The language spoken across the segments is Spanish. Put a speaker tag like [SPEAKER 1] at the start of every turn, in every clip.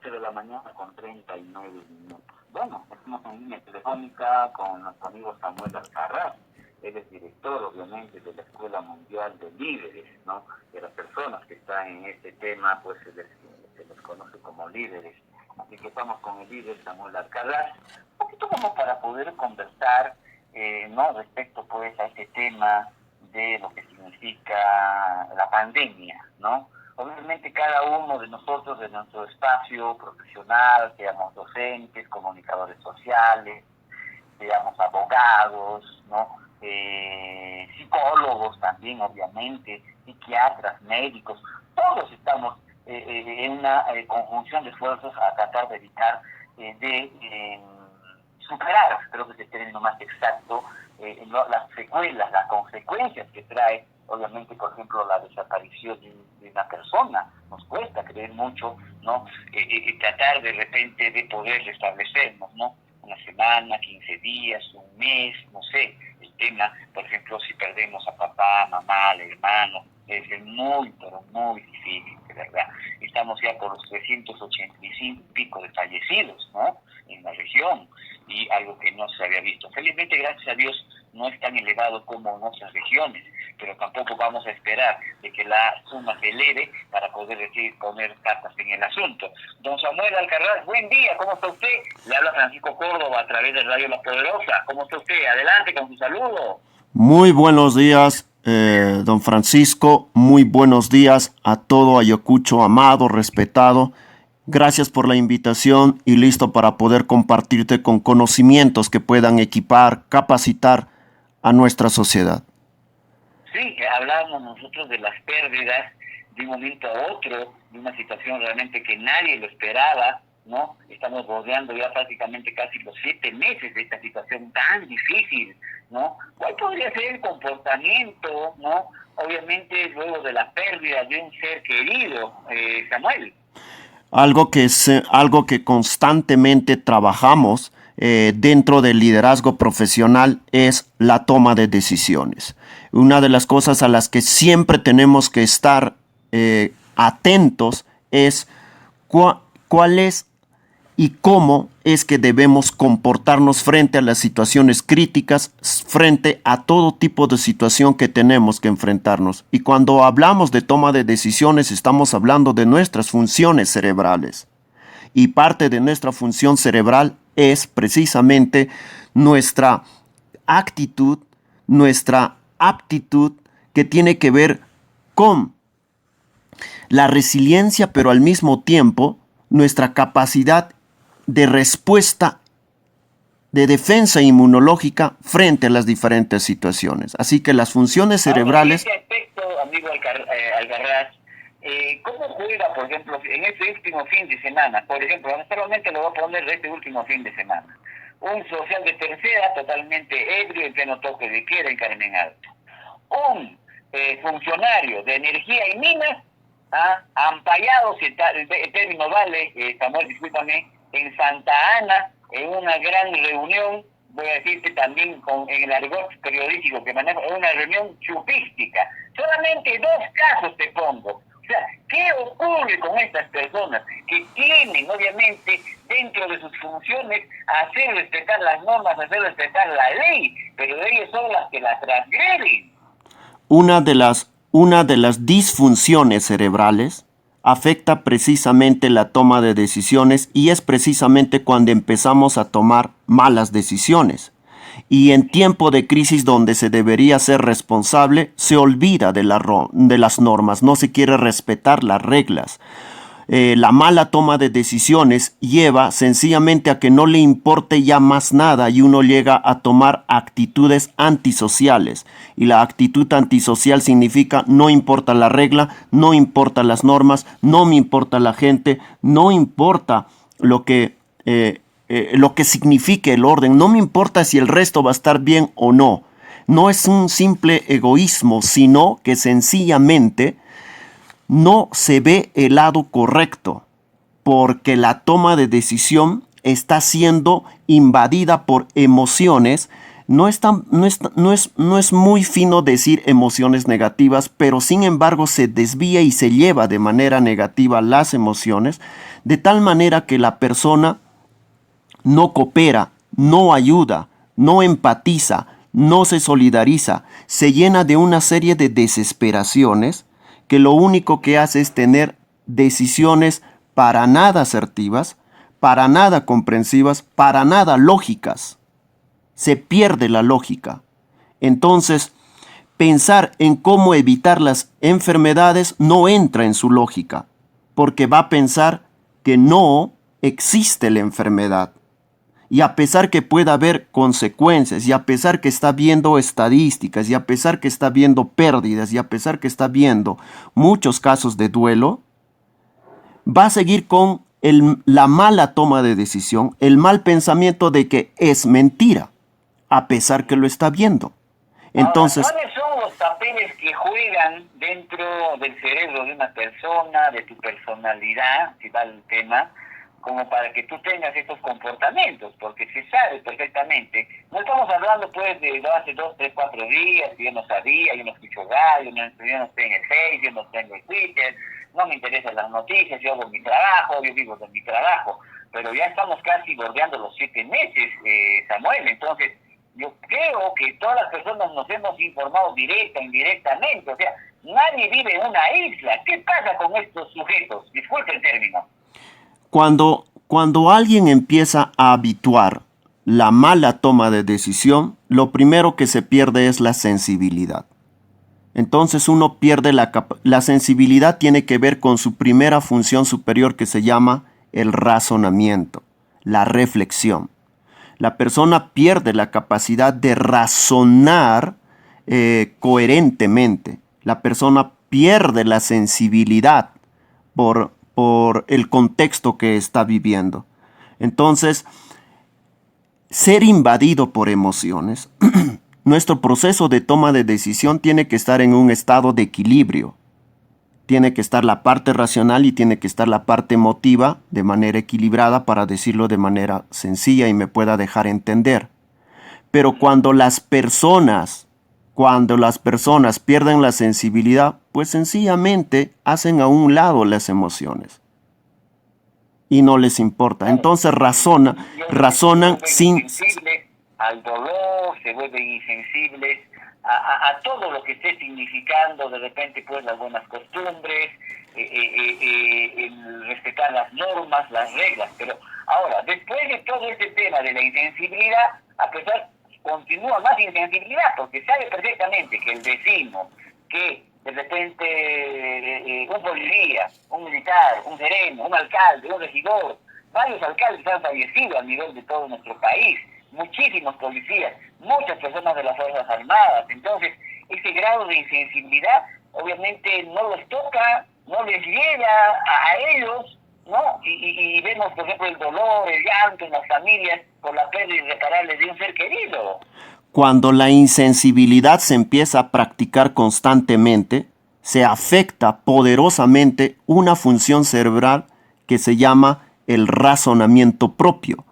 [SPEAKER 1] 8 de la mañana con 39 minutos. Bueno, estamos en línea telefónica con nuestro amigo Samuel Alcaraz. Él es director, obviamente, de la Escuela Mundial de Líderes, ¿no? De las personas que están en este tema, pues se les conoce como líderes. Así que estamos con el líder Samuel Alcaraz, un poquito como para poder conversar, ¿no? Respecto, pues, a este tema de lo que significa la pandemia, ¿no? Obviamente cada uno de nosotros, de nuestro espacio profesional, seamos docentes, comunicadores sociales, seamos abogados, ¿no? Psicólogos también, obviamente, psiquiatras, médicos, todos estamos en una conjunción de esfuerzos a tratar de evitar, superar, creo que es el término más exacto, las secuelas, las consecuencias que trae, obviamente, por ejemplo, la desaparición de una persona. Nos cuesta creer mucho, ¿no? Tratar de repente de poder restablecernos, ¿no? Una semana, 15 días, un mes, no sé. El tema, por ejemplo, si perdemos a papá, mamá, al hermano, es muy, pero muy difícil, de verdad. Estamos ya por los 385 y pico de fallecidos, ¿no? En la región, y algo que no se había visto. Felizmente, gracias a Dios, no es tan elevado como en otras regiones, pero tampoco vamos a esperar de que la suma se eleve para poder poner cartas en el asunto. Don Samuel Alcaraz, buen día, ¿cómo está usted? Le habla Francisco Córdoba a través de Radio La Poderosa. ¿Cómo está usted? Adelante con su saludo.
[SPEAKER 2] Muy buenos días, don Francisco. Muy buenos días a todo Ayacucho amado, respetado. Gracias por la invitación y listo para poder compartirte con conocimientos que puedan equipar, capacitar a nuestra sociedad.
[SPEAKER 1] Sí, hablábamos nosotros de las pérdidas de un momento a otro, de una situación realmente que nadie lo esperaba, ¿no? Estamos rodeando ya prácticamente casi los 7 meses de esta situación tan difícil, ¿no? ¿Cuál podría ser el comportamiento, ¿no? Obviamente luego de la pérdida de un ser querido, Samuel.
[SPEAKER 2] Algo que constantemente trabajamos dentro del liderazgo profesional es la toma de decisiones. Una de las cosas a las que siempre tenemos que estar atentos es cuál es y cómo es que debemos comportarnos frente a las situaciones críticas, frente a todo tipo de situación que tenemos que enfrentarnos. Y cuando hablamos de toma de decisiones, estamos hablando de nuestras funciones cerebrales. Y parte de nuestra función cerebral es precisamente nuestra actitud, nuestra aptitud, que tiene que ver con la resiliencia, pero al mismo tiempo nuestra capacidad de respuesta, de defensa inmunológica frente a las diferentes situaciones. Así que las funciones cerebrales...
[SPEAKER 1] En este aspecto, amigo Alcaraz, ¿cómo juega, por ejemplo, en este último fin de semana? Por ejemplo, solamente lo voy a poner de este último fin de semana. Un social de tercera totalmente ebrio en pleno toque de queda en Carmen Alto. Un funcionario de energía y minas, ampallado, si el término vale, Samuel, discúlpame, en Santa Ana, en una gran reunión, voy a decirte también en el argot periodístico que manejo, en una reunión chupística. Solamente 2 casos te pongo. O sea, ¿qué ocurre con estas personas que tienen, obviamente, dentro de sus funciones, hacer respetar las normas, hacer respetar la ley, pero ellos son las que la transgreden?
[SPEAKER 2] Una de las disfunciones cerebrales afecta precisamente la toma de decisiones, y es precisamente cuando empezamos a tomar malas decisiones. Y en tiempo de crisis donde se debería ser responsable, se olvida de las normas, no se quiere respetar las reglas. La mala toma de decisiones lleva sencillamente a que no le importe ya más nada, y uno llega a tomar actitudes antisociales. Y la actitud antisocial significa: no importa la regla, no importa las normas, no me importa la gente, no importa lo que signifique el orden, no me importa si el resto va a estar bien o no. No es un simple egoísmo, sino que sencillamente no se ve el lado correcto, porque la toma de decisión está siendo invadida por emociones no es muy fino decir emociones negativas, pero sin embargo se desvía y se lleva de manera negativa las emociones, de tal manera que la persona no coopera, no ayuda, no empatiza, no se solidariza, se llena de una serie de desesperaciones que lo único que hace es tener decisiones para nada asertivas, para nada comprensivas, para nada lógicas. Se pierde la lógica. Entonces, pensar en cómo evitar las enfermedades no entra en su lógica, porque va a pensar que no existe la enfermedad. Y a pesar que pueda haber consecuencias, y a pesar que está viendo estadísticas, y a pesar que está viendo pérdidas, y a pesar que está viendo muchos casos de duelo, va a seguir con la mala toma de decisión, el mal pensamiento de que es mentira, a pesar que lo está viendo. Entonces,
[SPEAKER 1] ahora, ¿cuáles son los papeles que juegan dentro del cerebro de una persona, de tu personalidad, si va el tema, como para que tú tengas estos comportamientos? Porque se sabe perfectamente. No estamos hablando pues de hace 2, 3, 4 días, que yo no sabía, yo no escucho radio, yo no estoy en el Face, yo no tengo el Twitter, no me interesan las noticias, yo hago mi trabajo, yo vivo de mi trabajo. Pero ya estamos casi bordeando los 7 meses, Samuel. Entonces, yo creo que todas las personas nos hemos informado directa e indirectamente. O sea, nadie vive en una isla. ¿Qué pasa con estos sujetos? Disculpe el término.
[SPEAKER 2] Cuando alguien empieza a habituar la mala toma de decisión, lo primero que se pierde es la sensibilidad. Entonces uno pierde la sensibilidad, tiene que ver con su primera función superior que se llama el razonamiento, la reflexión. La persona pierde la capacidad de razonar coherentemente. La persona pierde la sensibilidad por el contexto que está viviendo. Entonces, ser invadido por emociones, nuestro proceso de toma de decisión tiene que estar en un estado de equilibrio. Tiene que estar la parte racional y tiene que estar la parte emotiva de manera equilibrada, para decirlo de manera sencilla y me pueda dejar entender. Pero cuando las personas pierden la sensibilidad, pues sencillamente hacen a un lado las emociones y no les importa. Entonces razonan sin...
[SPEAKER 1] Insensibles al dolor, se vuelven insensibles a todo lo que esté significando de repente pues las buenas costumbres, el respetar las normas, las reglas. Pero ahora, después de todo este tema de la insensibilidad, a pesar continúa más insensibilidad, porque sabe perfectamente que el vecino, que de repente un policía, un militar, un sereno, un alcalde, un regidor, varios alcaldes han fallecido a nivel de todo nuestro país, muchísimos policías, muchas personas de las Fuerzas Armadas. Entonces, ese grado de insensibilidad obviamente no los toca, no les llega a ellos, ¿no? Y vemos, por ejemplo, el dolor, el llanto en las familias por la pérdida irreparable de un ser querido.
[SPEAKER 2] Cuando la insensibilidad se empieza a practicar constantemente, se afecta poderosamente una función cerebral que se llama el razonamiento propio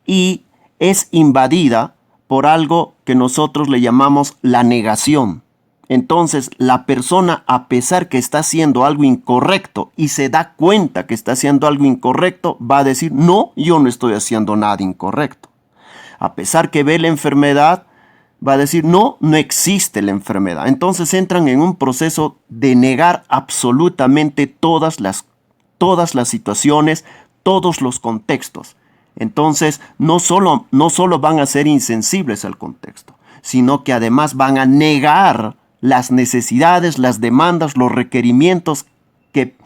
[SPEAKER 2] y es invadida por algo que nosotros le llamamos la negación. Entonces, la persona, a pesar que está haciendo algo incorrecto y se da cuenta que está haciendo algo incorrecto, va a decir, no, yo no estoy haciendo nada incorrecto. A pesar que ve la enfermedad, va a decir, no, no existe la enfermedad. Entonces entran en un proceso de negar absolutamente todas las situaciones, todos los contextos. Entonces, no solo van a ser insensibles al contexto, sino que además van a negar las necesidades, las demandas, los requerimientos que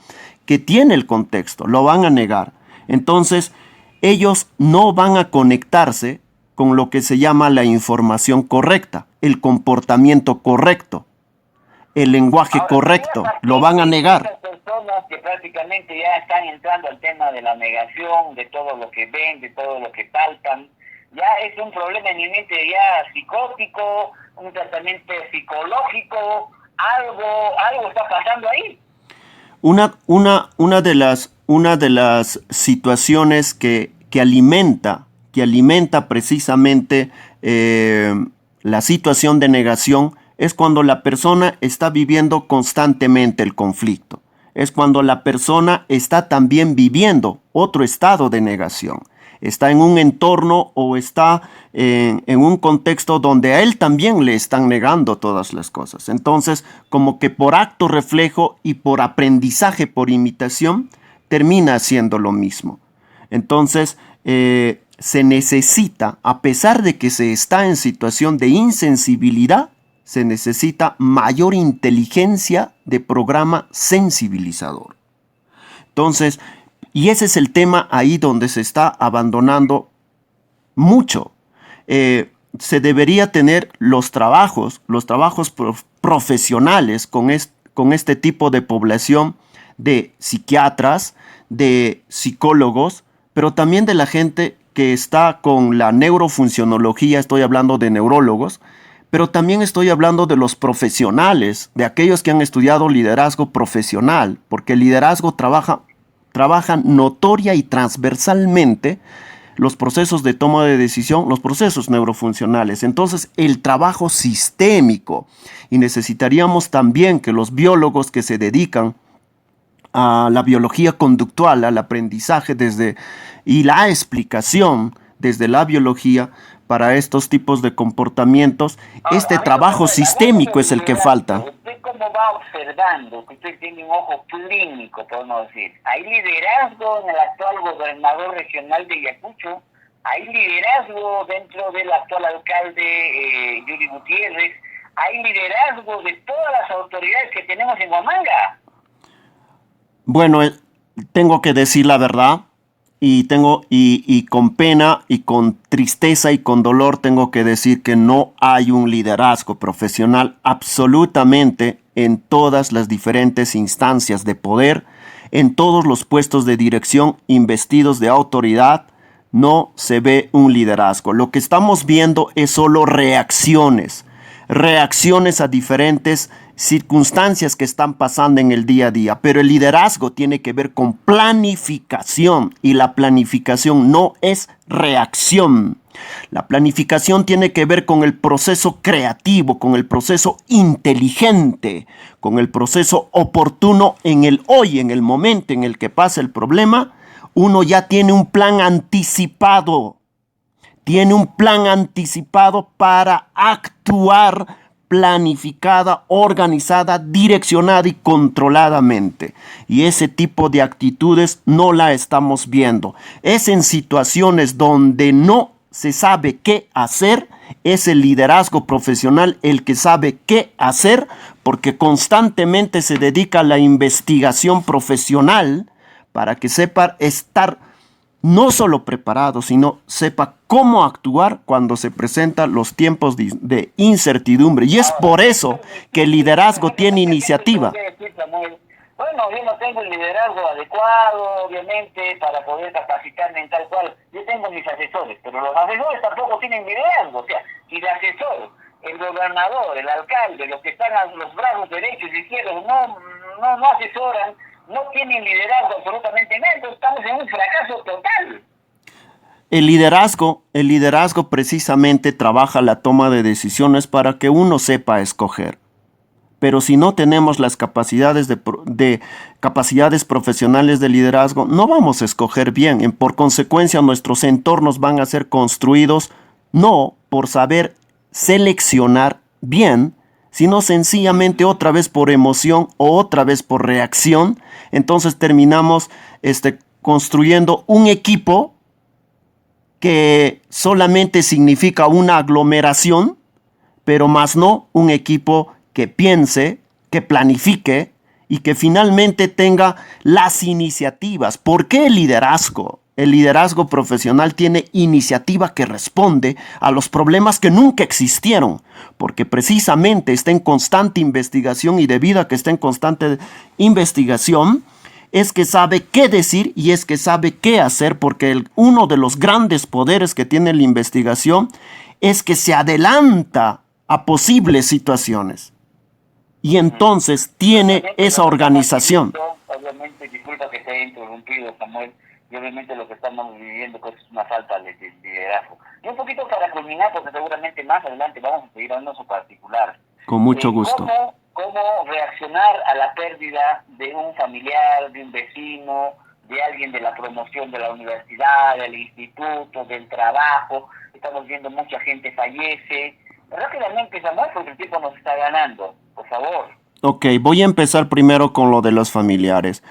[SPEAKER 2] tiene el contexto, lo van a negar. Entonces, ellos no van a conectarse con lo que se llama la información correcta, el comportamiento correcto, el lenguaje correcto, lo van a negar.
[SPEAKER 1] Muchas personas que prácticamente ya están entrando al tema de la negación, de todo lo que ven, de todo lo que palpan, ya es un problema en mi mente ya psicótico, un tratamiento psicológico, algo está pasando ahí.
[SPEAKER 2] Una de las situaciones que alimenta precisamente La situación de negación es cuando la persona está viviendo constantemente el conflicto. Es cuando la persona está también viviendo otro estado de negación. Está en un entorno o está en un contexto donde a él también le están negando todas las cosas. Entonces, como que por acto reflejo y por aprendizaje, por imitación, termina haciendo lo mismo. Entonces, se necesita, a pesar de que se está en situación de insensibilidad, se necesita mayor inteligencia de programa sensibilizador. Entonces, y ese es el tema ahí donde se está abandonando mucho. Se debería tener los trabajos profesionales con este tipo de población de psiquiatras, de psicólogos, pero también de la gente que está con la neurofuncionología, estoy hablando de neurólogos, pero también estoy hablando de los profesionales, de aquellos que han estudiado liderazgo profesional, porque el liderazgo trabaja notoria y transversalmente los procesos de toma de decisión, los procesos neurofuncionales. Entonces, el trabajo sistémico. Y necesitaríamos también que los biólogos que se dedican a la biología conductual, al aprendizaje y la explicación desde la biología para estos tipos de comportamientos, este trabajo sistémico es el que falta.
[SPEAKER 1] ¿Usted cómo va observando que usted tiene un ojo clínico, podemos decir? ¿Hay liderazgo en el actual gobernador regional de Ayacucho? ¿Hay liderazgo dentro del actual alcalde Yuri Gutiérrez? ¿Hay liderazgo de todas las autoridades que tenemos en Huamanga?
[SPEAKER 2] Bueno, tengo que decir la verdad. Y con pena y con tristeza y con dolor tengo que decir que no hay un liderazgo profesional absolutamente en todas las diferentes instancias de poder, en todos los puestos de dirección investidos de autoridad, no se ve un liderazgo. Lo que estamos viendo es solo reacciones a diferentes circunstancias que están pasando en el día a día, pero el liderazgo tiene que ver con planificación y la planificación no es reacción. La planificación tiene que ver con el proceso creativo, con el proceso inteligente, con el proceso oportuno en el hoy, en el momento en el que pasa el problema. Uno ya tiene un plan anticipado. Tiene un plan anticipado para actuar planificada, organizada, direccionada y controladamente. Y ese tipo de actitudes no la estamos viendo. Es en situaciones donde no se sabe qué hacer, es el liderazgo profesional el que sabe qué hacer, porque constantemente se dedica a la investigación profesional para que sepa estar no solo preparado, sino sepa cómo actuar cuando se presentan los tiempos de incertidumbre. Y es por eso que el liderazgo tiene iniciativa.
[SPEAKER 1] Bueno, yo no tengo el liderazgo adecuado, obviamente, para poder capacitarme en tal cual. Yo tengo mis asesores, pero los asesores tampoco tienen liderazgo. O sea, si el asesor, el gobernador, el alcalde, los que están a los brazos derechos y izquierdos no asesoran, no tienen liderazgo absolutamente nada, estamos en un fracaso total.
[SPEAKER 2] El liderazgo precisamente trabaja la toma de decisiones para que uno sepa escoger. Pero si no tenemos las capacidades capacidades profesionales de liderazgo, no vamos a escoger bien. Por consecuencia, nuestros entornos van a ser construidos no por saber seleccionar bien, sino sencillamente otra vez por emoción o otra vez por reacción. Entonces terminamos construyendo un equipo que solamente significa una aglomeración, pero más no un equipo que piense, que planifique y que finalmente tenga las iniciativas. ¿Por qué el liderazgo? El liderazgo profesional tiene iniciativa que responde a los problemas que nunca existieron, porque precisamente está en constante investigación y debido a que está en constante investigación, es que sabe qué decir y es que sabe qué hacer, porque uno de los grandes poderes que tiene la investigación es que se adelanta a posibles situaciones. Y entonces tiene esa organización.
[SPEAKER 1] Obviamente, disculpa que te haya interrumpido, Samuel, y obviamente lo que estamos viviendo pues, es una falta de liderazgo. Y un poquito para culminar, porque seguramente más adelante vamos a seguir hablando en su particular.
[SPEAKER 2] Con mucho gusto.
[SPEAKER 1] ¿Cómo reaccionar a la pérdida de un familiar, de un vecino, de alguien de la promoción de la universidad, del instituto, del trabajo? Estamos viendo mucha gente fallece. Rápidamente, Samuel, porque el tiempo nos está ganando. Por favor.
[SPEAKER 2] Ok, voy a empezar primero con lo de los familiares.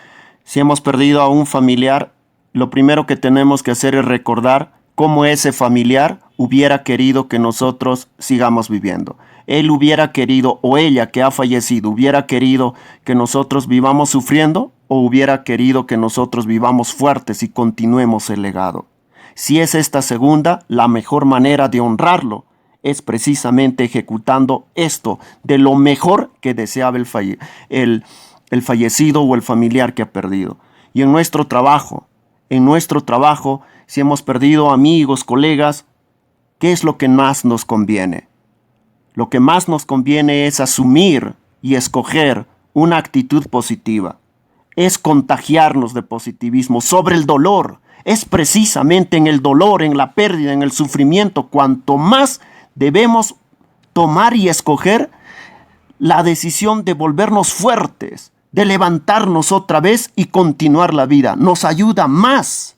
[SPEAKER 2] Si hemos perdido a un familiar, lo primero que tenemos que hacer es recordar cómo ese familiar hubiera querido que nosotros sigamos viviendo. Él hubiera querido, o ella que ha fallecido, hubiera querido que nosotros vivamos sufriendo, o hubiera querido que nosotros vivamos fuertes y continuemos el legado. Si es esta segunda, la mejor manera de honrarlo es precisamente ejecutando esto de lo mejor que deseaba el fallecido o el familiar que ha perdido. Y en nuestro trabajo, si hemos perdido amigos, colegas, ¿qué es lo que más nos conviene? Lo que más nos conviene es asumir y escoger una actitud positiva. Es contagiarnos de positivismo sobre el dolor. Es precisamente en el dolor, en la pérdida, en el sufrimiento, cuanto más debemos tomar y escoger la decisión de volvernos fuertes, de levantarnos otra vez y continuar la vida. Nos ayuda más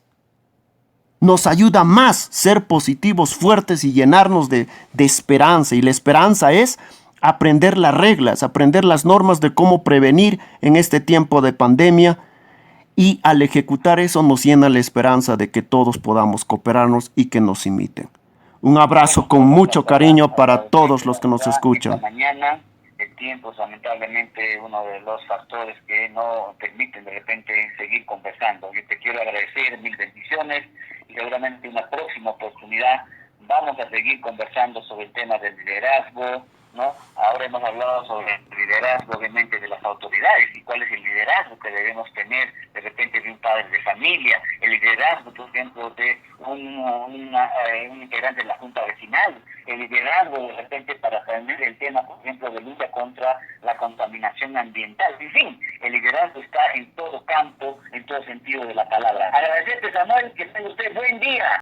[SPEAKER 2] ser positivos, fuertes y llenarnos de esperanza. Y la esperanza es aprender las reglas, aprender las normas de cómo prevenir en este tiempo de pandemia. Y al ejecutar eso nos llena la esperanza de que todos podamos cooperarnos y que nos imiten. Un abrazo con mucho cariño para todos los que nos escuchan.
[SPEAKER 1] Mañana el tiempo es lamentablemente uno de los factores que no permiten de repente seguir conversando. Yo te quiero agradecer, mil bendiciones, y seguramente en una próxima oportunidad vamos a seguir conversando sobre el tema del liderazgo, ¿no? Ahora hemos hablado sobre el liderazgo, obviamente, de las autoridades y cuál es el liderazgo que debemos tener de repente de un padre de familia, el liderazgo, por ejemplo, de un integrante de la junta vecinal, el liderazgo de repente para aprender el tema, por ejemplo, de lucha contra la contaminación ambiental. En fin, el liderazgo está en todo campo, en todo sentido de la palabra. Agradecerte, Samuel, que tenga usted buen día.